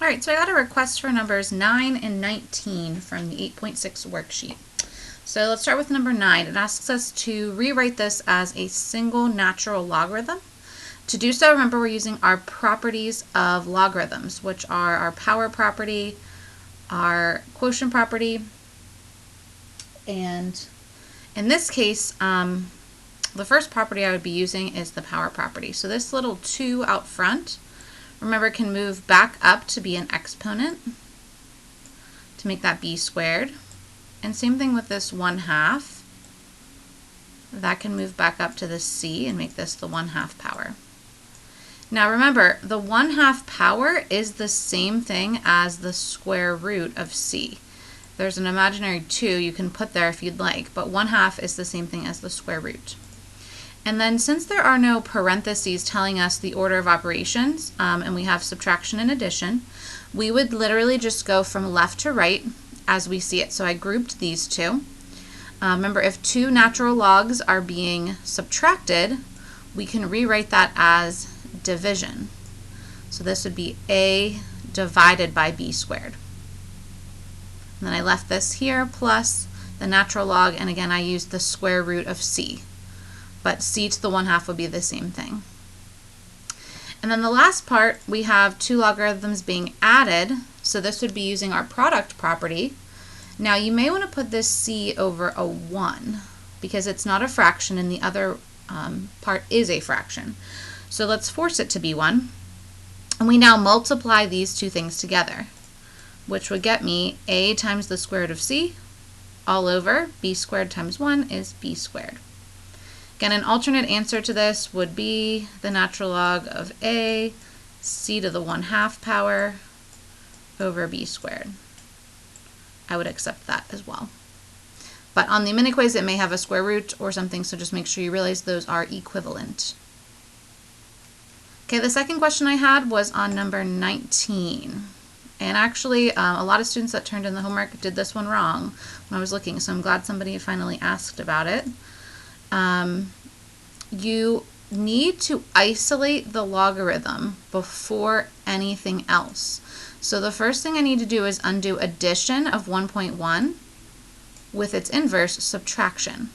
All right, so I got a request for numbers 9 and 19 from the 8.6 worksheet. So let's start with number 9. It asks us to rewrite this as a single natural logarithm. To do so, remember we're using our properties of logarithms, which are our power property, our quotient property, and in this case, the first property I would be using is the power property. So this little 2 out front, remember, can move back up to be an exponent to make that b squared. And same thing with this 1/2. That can move back up to the c and make this the 1/2 power. Now remember, the 1/2 power is the same thing as the square root of c. There's an imaginary 2 you can put there if you'd like, but 1/2 is the same thing as the square root. And then since there are no parentheses telling us the order of operations, and we have subtraction and addition, we would literally just go from left to right as we see it. So I grouped these two. Remember, if 2 natural logs are being subtracted, we can rewrite that as division. So this would be a divided by b squared. And then I left this here plus the natural log, and again I used the square root of c. But c to the 1/2 would be the same thing. And then the last part, we have 2 logarithms being added, so this would be using our product property. Now you may want to put this c over a 1 because it's not a fraction and the other part is a fraction. So let's force it to be 1. And we now multiply these two things together, which would get me a times the square root of c all over b squared times 1 is b squared. Again, an alternate answer to this would be the natural log of a c to the 1/2 power over b squared. I would accept that as well. But on the mini quiz, it may have a square root or something, so just make sure you realize those are equivalent. Okay, the second question I had was on number 19. And actually, a lot of students that turned in the homework did this one wrong when I was looking, so I'm glad somebody finally asked about it. You need to isolate the logarithm before anything else. So the first thing I need to do is undo addition of 1.1 with its inverse, subtraction,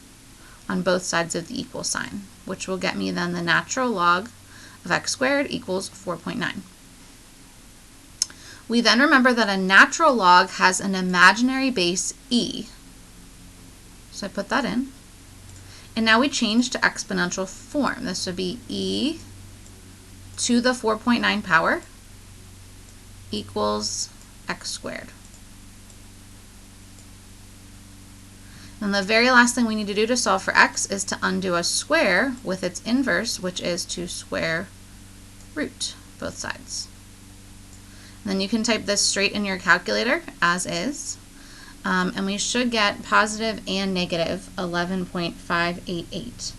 on both sides of the equal sign, which will get me then the natural log of x squared equals 4.9. We then remember that a natural log has an imaginary base e. So I put that in. And now we change to exponential form. This would be e to the 4.9 power equals x squared. And the very last thing we need to do to solve for x is to undo a square with its inverse, which is to square root both sides. And then you can type this straight in your calculator as is. And we should get positive and negative 11.588.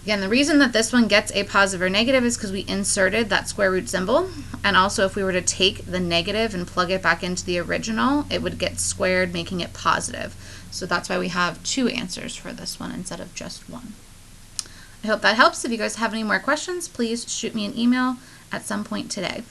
Again, the reason that this one gets a positive or negative is because we inserted that square root symbol. And also, if we were to take the negative and plug it back into the original, it would get squared, making it positive. So that's why we have 2 answers for this one instead of just 1. I hope that helps. If you guys have any more questions, please shoot me an email at some point today.